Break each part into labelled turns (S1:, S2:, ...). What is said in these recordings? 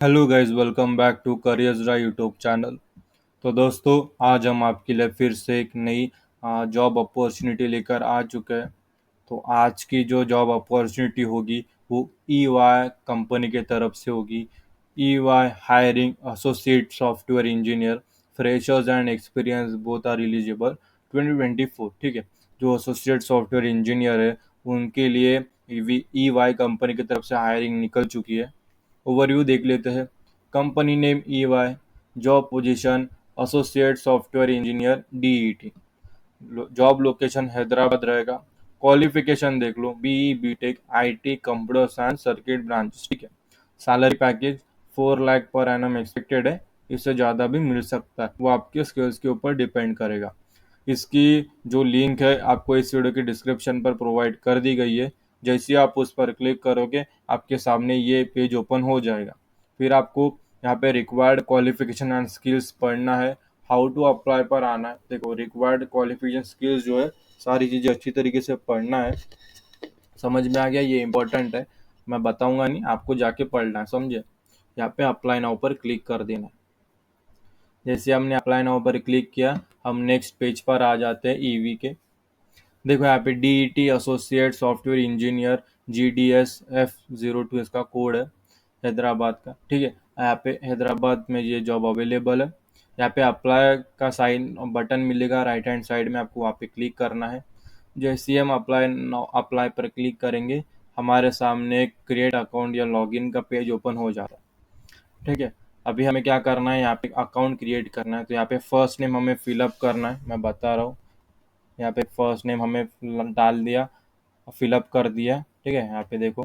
S1: Hello guys, welcome back to careers रा YouTube channel. तो दोस्तों, आज हम आपके लिए फिर से एक नई जॉब अपॉर्चुनिटी लेकर आ चुके हैं। तो आज की जो जॉब अपॉर्चुनिटी होगी वो ई वाई कंपनी के तरफ से होगी। E Y hiring associate software engineer, freshers and experience both are eligible 2024। ठीक है, जो एसोसिएट सॉफ्टवेयर इंजीनियर है उनके लिए ई वाई कंपनी की तरफ से हायरिंग निकल चुकी है। ओवरव्यू देख लेते हैं। Company name E Y, job position associate software engineer DET, job location Hyderabad रहेगा। क्वालिफिकेशन देख लो, BE BTech IT computer science circuit branch. ठीक है, salary package 4 lakh per annum expected है। इससे ज़्यादा भी मिल सकता है, वो आपके स्किल्स के ऊपर डिपेंड करेगा। इसकी जो लिंक है आपको इस वीडियो की डिस्क्रिप्शन पर प्रोवाइड कर दी गई है। जैसे ही आप उस पर क्लिक करोगे आपके सामने ये पेज ओपन हो जाएगा। फिर आपको यहाँ पे रिक्वायर्ड क्वालिफिकेशन एंड स्किल्स पढ़ना है। हाउ टू अप्लाई पर आना है। देखो, रिक्वायर्ड क्वालिफिकेशन स्किल्स जो है सारी चीज़ें अच्छी तरीके से पढ़ना है। समझ में आ गया? ये इंपॉर्टेंट है, मैं बताऊंगा नहीं, आपको जाके पढ़ना है, समझे? यहाँ पे अप्लाई नाउ पर क्लिक कर देना है। जैसे हमने अप्लाई नाउ पर क्लिक किया, हम नेक्स्ट पेज पर आ जाते हैं ईवी के। देखो यहाँ पे DET associate software engineer GDS F02 इसका कोड है, हैदराबाद का। ठीक है, यहाँ पे हैदराबाद में ये जॉब अवेलेबल है। यहाँ पे अप्लाई का साइन बटन मिलेगा राइट हैंड साइड में, आपको वहाँ पे क्लिक करना है। जैसे ही हम अप्लाई पर क्लिक करेंगे हमारे सामने एक क्रिएट अकाउंट या लॉगिन का पेज ओपन हो जाता है। ठीक है, अभी हमें क्या करना है, यहाँ पे अकाउंट क्रिएट करना है। तो यहाँ पे फर्स्ट नेम हमें फिलअप करना है, मैं बता रहा हूँ। यहाँ पे फर्स्ट नेम हमें डाल दिया, फिलअप कर दिया। ठीक है, यहाँ पे देखो,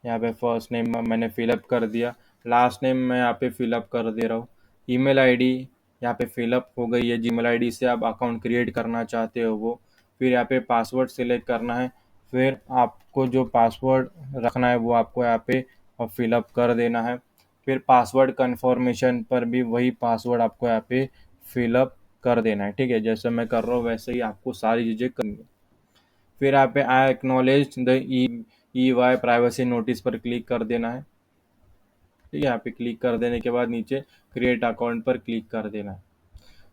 S1: यहाँ पे फर्स्ट नेम मैंने फिलअप कर दिया। लास्ट नेम मैं यहाँ पे फिलअप कर दे रहा हूँ। ईमेल आईडी यहाँ पे फिलअप हो गई है, जीमेल आईडी से आप अकाउंट क्रिएट करना चाहते हो वो। फिर यहाँ पे पासवर्ड सिलेक्ट करना है। फिर आपको जो पासवर्ड रखना है वो आपको यहाँ पे फिलअप कर देना है। फिर पासवर्ड कन्फर्मेशन पर भी वही पासवर्ड आपको यहाँ पे फिलअप कर देना है। ठीक है, जैसे मैं कर रहा हूँ वैसे ही आपको सारी चीज़ें करनी है। फिर यहाँ पे I acknowledge the E Y privacy notice पर क्लिक कर देना है। ठीक है, यहाँ पे क्लिक कर देने के बाद नीचे क्रिएट अकाउंट पर क्लिक कर देना है।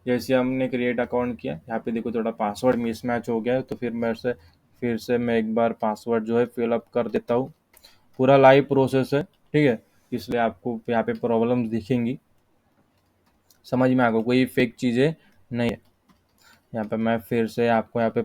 S1: जैसे हमने क्रिएट अकाउंट किया, यहाँ पे देखो थोड़ा पासवर्ड मिसमैच हो गया है, तो फिर से मैं एक बार पासवर्ड जो है फिलअप कर देता हूँ। पूरा लाइव प्रोसेस है, ठीक है, इसलिए आपको यहाँ पे प्रॉब्लम्स दिखेंगी। समझ में आ गया, कोई फेक चीज़ें नहीं है। यहाँ पे मैं फिर से आपको यहाँ पे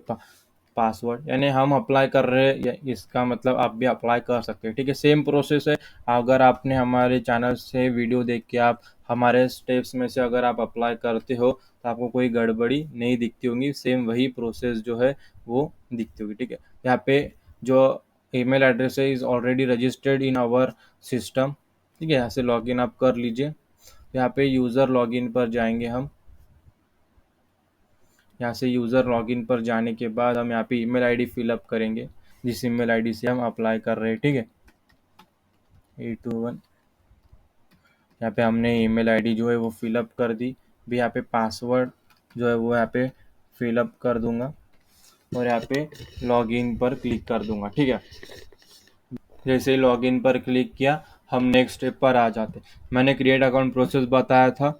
S1: पासवर्ड, यानी हम अप्लाई कर रहे हैं इसका मतलब आप भी अप्लाई कर सकते हैं। ठीक है, सेम प्रोसेस है। अगर आपने हमारे चैनल से वीडियो देख के आप हमारे स्टेप्स में से अगर आप अप्लाई करते हो तो आपको कोई गड़बड़ी नहीं दिखती होंगी, सेम वही प्रोसेस जो है वो दिखती होगी। ठीक है, यहाँ पे जो ईमेल एड्रेस है is already registered in our system. ठीक है, यहाँ से लॉगिन आप कर लीजिए। यहाँ पे यूज़र लॉगिन पर जाएंगे हम। यहाँ से यूज़र लॉगिन पर जाने के बाद हम यहाँ पे ईमेल आईडी फिलअप करेंगे, जिस ईमेल आईडी से हम अप्लाई कर रहे हैं। ठीक है, 821, यहाँ पे हमने ईमेल आईडी जो है वो फिलअप कर दी। भी यहाँ पे पासवर्ड जो है वो यहाँ पे फिलअप कर दूंगा और यहाँ पे लॉगिन पर क्लिक कर दूंगा। ठीक है, जैसे ही लॉगिन पर क्लिक किया हम नेक्स्ट स्टेप पर आ जाते। मैंने क्रिएट अकाउंट प्रोसेस बताया था,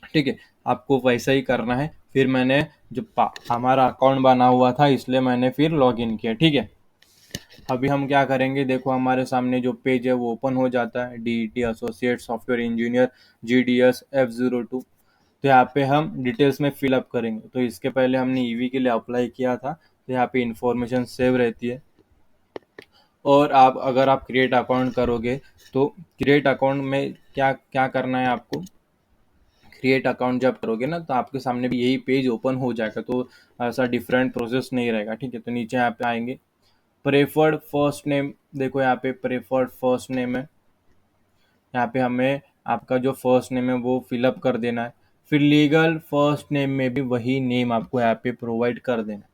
S1: ठीक है, आपको वैसा ही करना है। फिर मैंने हमारा अकाउंट बना हुआ था इसलिए मैंने फिर लॉगिन किया। ठीक है, अभी हम क्या करेंगे, देखो हमारे सामने जो पेज है वो ओपन हो जाता है, DET associate software engineer GDS F02। तो यहाँ पे हम डिटेल्स में फिलअप करेंगे। तो इसके पहले हमने ईवी के लिए अप्लाई किया था, तो यहाँ पे इंफॉर्मेशन सेव रहती है। और आप अगर आप क्रिएट अकाउंट करोगे तो क्रिएट अकाउंट में क्या क्या करना है आपको, क्रिएट अकाउंट जब करोगे ना तो आपके सामने भी यही पेज ओपन हो जाएगा। तो ऐसा डिफरेंट प्रोसेस नहीं रहेगा। ठीक है, तो नीचे यहाँ पे आएंगे, प्रेफर्ड फर्स्ट नेम, देखो यहाँ पे प्रेफर्ड फर्स्ट नेम है। यहाँ पे हमें आपका जो फर्स्ट नेम है वो फिलअप कर देना है। फिर लीगल फर्स्ट नेम में भी वही नेम आपको यहाँ पे प्रोवाइड कर देना है।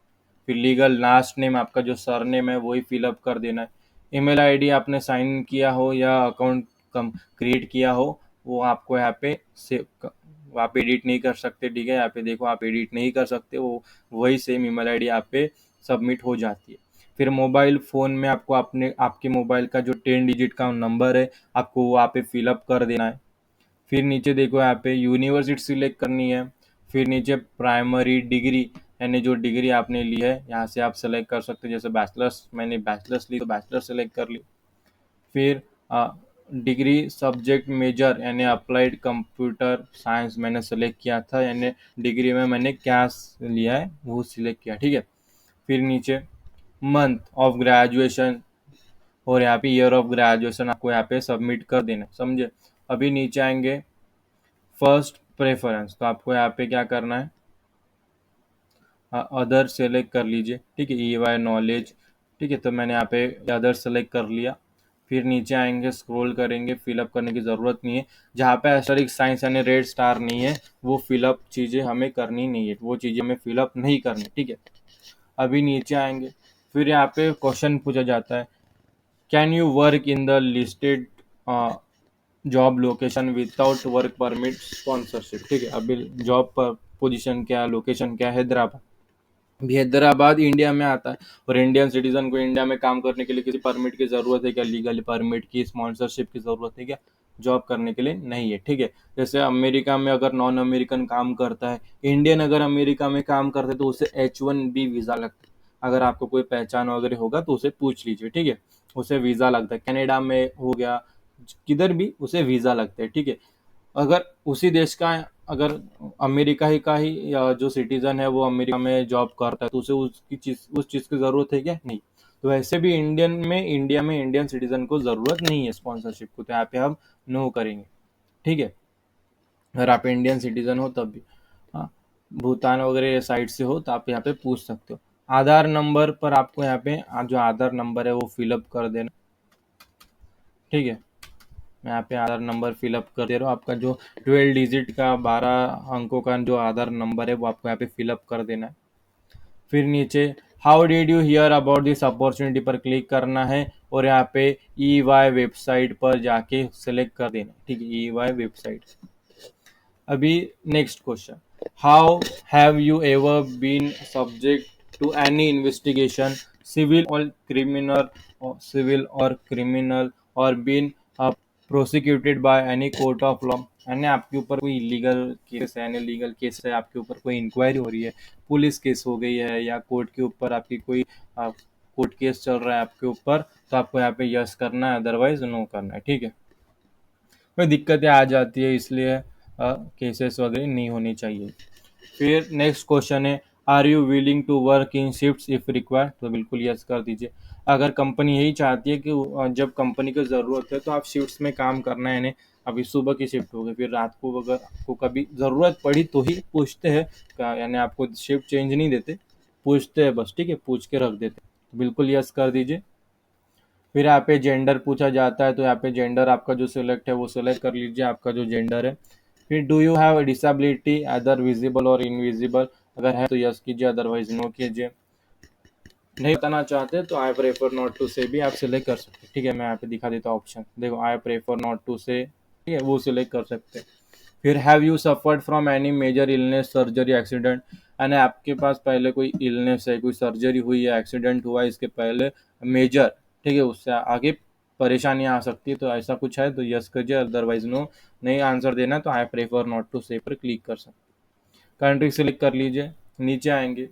S1: फिर लीगल लास्ट नेम, आपका जो सर नेम है वही फिलअप कर देना है। ईमेल आईडी आपने साइन किया हो या अकाउंट कम क्रिएट किया हो वो आपको यहाँ पे सेव, आप एडिट नहीं कर सकते। ठीक है, यहाँ पे देखो आप एडिट नहीं कर सकते, वो वही सेम ईमेल आईडी यहाँ पे सबमिट हो जाती है। फिर मोबाइल फ़ोन में आपको अपने आपके मोबाइल का जो 10 डिजिट का नंबर है आपको वो यहाँ पे फिलअप कर देना है। फिर नीचे देखो यहाँ पे यूनिवर्सिटी सिलेक्ट करनी है। फिर नीचे प्राइमरी डिग्री यानी जो डिग्री आपने ली है यहाँ से आप सेलेक्ट कर सकते हो, जैसे बैचलर्स, मैंने बैचलर्स ली तो बैचलर सेलेक्ट कर ली। फिर डिग्री सब्जेक्ट मेजर यानी अप्लाइड कंप्यूटर साइंस मैंने सेलेक्ट किया था, यानी डिग्री में मैंने क्या लिया है वो सिलेक्ट किया, ठीक है। फिर नीचे मंथ ऑफ ग्रेजुएशन और यहाँ पे ईयर ऑफ ग्रेजुएशन आपको यहाँ पे सबमिट कर देना, समझे। अभी नीचे आएंगे फर्स्ट प्रेफरेंस, तो आपको यहाँ पे क्या करना है, अदर सेलेक्ट कर लीजिए, ठीक है, ई वाई नॉलेज, ठीक है, तो मैंने यहाँ पे अदर सेलेक्ट कर लिया। फिर नीचे आएंगे, स्क्रॉल करेंगे, फिलअप करने की ज़रूरत नहीं है, जहाँ पे एस्टेरिक साइंस यानी रेड स्टार नहीं है वो फिलअप चीज़ें हमें करनी नहीं है, वो चीज़ें हमें फिलअप नहीं करनी, ठीक है। अभी नीचे आएंगे, फिर यहाँ पे क्वेश्चन पूछा जाता है, can you work in the listed job location without work permit sponsorship, ठीक है। अभी जॉब पर पोजीशन क्या, लोकेशन क्या, हैदराबाद। भी हैदराबाद इंडिया में आता है और इंडियन सिटीजन को इंडिया में काम करने के लिए किसी परमिट की ज़रूरत है क्या, लीगल परमिट की, स्पॉन्सरशिप की ज़रूरत है क्या, जॉब करने के लिए नहीं है, ठीक है। जैसे अमेरिका में अगर नॉन अमेरिकन काम करता है, इंडियन अगर अमेरिका में काम करता है तो उसे H1B वीज़ा लगता है। अगर आपको कोई पहचान वगैरह होगा तो उसे पूछ लीजिए, ठीक है, उसे वीज़ा लगता है। कनाडा में हो गया, किधर भी उसे वीज़ा लगता है, ठीक है। अगर उसी देश का, अगर अमेरिका ही का ही या जो सिटीजन है वो अमेरिका में जॉब करता है तो उसे उसकी चीज उस चीज़ की ज़रूरत है क्या, नहीं। तो वैसे भी इंडिया में इंडियन सिटीजन को ज़रूरत नहीं है स्पॉन्सरशिप को, तो यहाँ पे हम नो करेंगे, ठीक है। अगर आप इंडियन सिटीजन हो तब भी, हाँ, भूटान वगैरह साइड से हो तो आप यहाँ पे पूछ सकते हो। आधार नंबर पर आपको यहाँ पे जो आधार नंबर है वो फिलअप कर देना, ठीक है। मैं यहाँ पे आधार नंबर फिलअप कर दे रहा हूँ, आपका जो 12 डिजिट का 12 अंकों का जो आधार नंबर है वो आपको यहाँ पे फिलअप कर देना है। फिर नीचे how did you here about this opportunity पर क्लिक करना है और यहाँ पे ई वाई वेबसाइट पर जाके सेलेक्ट कर देना, ठीक है, ई वाई वेबसाइट। अभी next question, how have you ever been subject to any investigation, civil और क्रिमिनल और been prosecuted by any court of law, यानी आपके ऊपर कोई लीगल केस है, यानी लीगल केस है, आपके ऊपर कोई इंक्वायरी हो रही है, पुलिस केस हो गई है या कोर्ट के ऊपर आपकी कोई कोर्ट केस चल रहा है आपके ऊपर, तो आपको यहाँ पे यस करना है, अदरवाइज नो करना है, ठीक है। कोई दिक्कतें आ जाती है इसलिए केसेस वगैरह नहीं होनी चाहिए। फिर नेक्स्ट क्वेश्चन है, are you willing to work in shifts if required, तो बिल्कुल यस कर दीजिए। अगर कंपनी यही चाहती है कि जब कंपनी को ज़रूरत है तो आप शिफ्ट्स में काम करना है, नहीं अभी सुबह की शिफ्ट हो गई फिर रात को अगर आपको कभी ज़रूरत पड़ी तो ही पूछते हैं, यानी आपको शिफ्ट चेंज नहीं देते, पूछते हैं बस, ठीक है, पूछ के रख देते, तो बिल्कुल यस कर दीजिए। फिर यहाँ पे जेंडर पूछा जाता है, तो यहाँ पे जेंडर आपका जो सिलेक्ट है वो सिलेक्ट कर लीजिए, आपका जो जेंडर है। फिर do you have disability other visible और इनविजिबल, अगर है तो यस कीजिए, अदरवाइज नो कीजिए। नहीं बताना चाहते तो आई प्रेफर नॉट टू से भी आप सिलेक्ट कर सकते हैं, ठीक है। मैं यहाँ पे दिखा देता हूँ ऑप्शन, देखो आई प्रेफर नॉट टू से, ठीक है, वो सिलेक्ट कर सकते हैं। फिर have you suffered from any major illness surgery accident, यानी आपके पास पहले कोई इलनेस है, कोई सर्जरी हुई है, एक्सीडेंट हुआ है इसके पहले मेजर, ठीक है, उससे आगे परेशानियां आ सकती है, तो ऐसा कुछ है तो यस कीजिए, अदरवाइज नो। नहीं आंसर देना तो आई प्रेफर नॉट टू से पर क्लिक कर सकते। कंट्री सिलेक्ट कर लीजिए, नीचे आएंगे,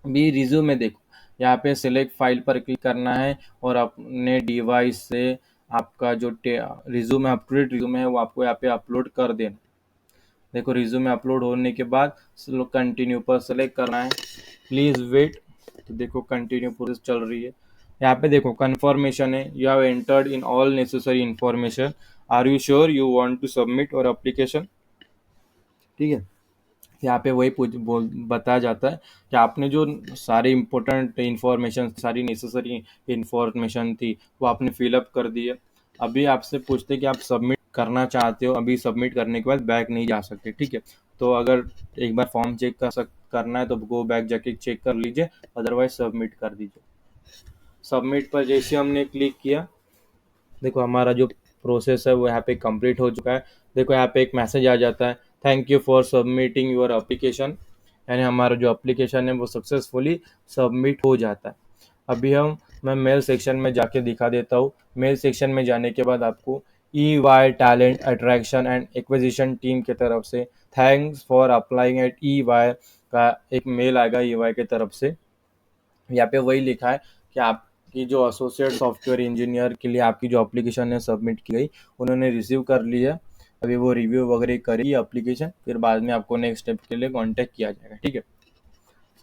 S1: बी रिज्यूमे देखो, यहाँ पे सिलेक्ट फाइल पर क्लिक करना है और अपने डिवाइस से आपका जो resume, up to date resume है वो आपको यहाँ पे अपलोड कर देना। देखो रिज्यूमे अपलोड होने के बाद कंटिन्यू पर सेलेक्ट करना है, प्लीज़ वेट, तो देखो कंटिन्यू प्रोसेस चल रही है। यहाँ पे देखो कन्फर्मेशन है, you have entered in all necessary information, are you sure you want to submit your application, ठीक है। यहाँ पे वही बताया जाता है कि आपने जो सारी इंपॉर्टेंट इंफॉर्मेशन, सारी नेसेसरी इंफॉर्मेशन थी वो आपने फिलअप कर दी है। अभी आपसे पूछते हैं कि आप सबमिट करना चाहते हो, अभी सबमिट करने के बाद बैक नहीं जा सकते, ठीक है। तो अगर एक बार फॉर्म चेक करना है तो गो बैक जाके चेक कर लीजिए, अदरवाइज सबमिट कर दीजिए। सबमिट पर जैसे हमने क्लिक किया, देखो हमारा जो प्रोसेस है वो यहाँ पे कंप्लीट हो चुका है। देखो यहाँ पे एक मैसेज आ जाता है, thank you for submitting your application, यानी हमारा जो एप्लीकेशन है वो सक्सेसफुली सबमिट हो जाता है। अभी मैं मेल सेक्शन में जाके दिखा देता हूँ। मेल सेक्शन में जाने के बाद आपको EY talent attraction and acquisition team की तरफ से thanks for applying at EY का एक मेल आएगा EY की तरफ से। यहाँ पे वही लिखा है कि आपकी जो एसोसिएट सॉफ्टवेयर इंजीनियर के लिए आपकी जो एप्लीकेशन है सबमिट की गई, उन्होंने रिसीव कर ली है। अभी वो रिव्यू वगैरह करेगी एप्लीकेशन, फिर बाद में आपको नेक्स्ट स्टेप के लिए कांटेक्ट किया जाएगा, ठीक है।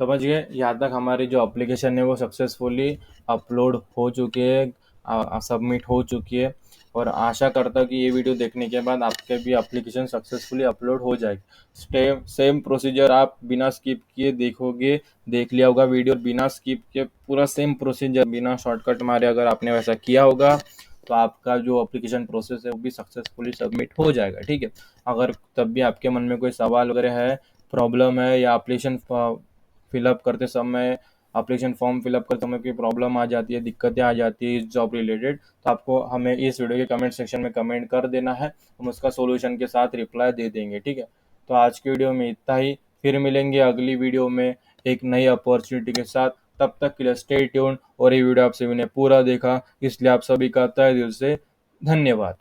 S1: समझ गए, यहाँ तक हमारी जो एप्लीकेशन है वो सक्सेसफुली अपलोड हो चुकी है, सबमिट हो चुकी है। और आशा करता हूँ कि ये वीडियो देखने के बाद आपके भी एप्लीकेशन सक्सेसफुली अपलोड हो जाएगी। सेम प्रोसीजर आप बिना स्किप किए देखोगे, देख लिया होगा वीडियो बिना स्किप किए, पूरा सेम प्रोसीजर बिना शॉर्टकट मारे अगर आपने वैसा किया होगा तो आपका जो एप्लीकेशन प्रोसेस है वो भी सक्सेसफुली सबमिट हो जाएगा, ठीक है। अगर तब भी आपके मन में कोई सवाल वगैरह है, प्रॉब्लम है, या एप्लीकेशन फिलअप करते समय, एप्लीकेशन फॉर्म फिलअप करते समय कोई प्रॉब्लम आ जाती है, दिक्कतें आ जाती है इस जॉब रिलेटेड, तो आपको हमें इस वीडियो के कमेंट सेक्शन में कमेंट कर देना है, हम उसका सोल्यूशन के साथ रिप्लाई दे देंगे, ठीक है। तो आज की वीडियो में इतना ही, फिर मिलेंगे अगली वीडियो में एक नई अपॉर्चुनिटी के साथ। तब तक के लिए स्टे ट्यून। और ये वीडियो आप सभी ने पूरा देखा इसलिए आप सभी का तहे दिल से धन्यवाद।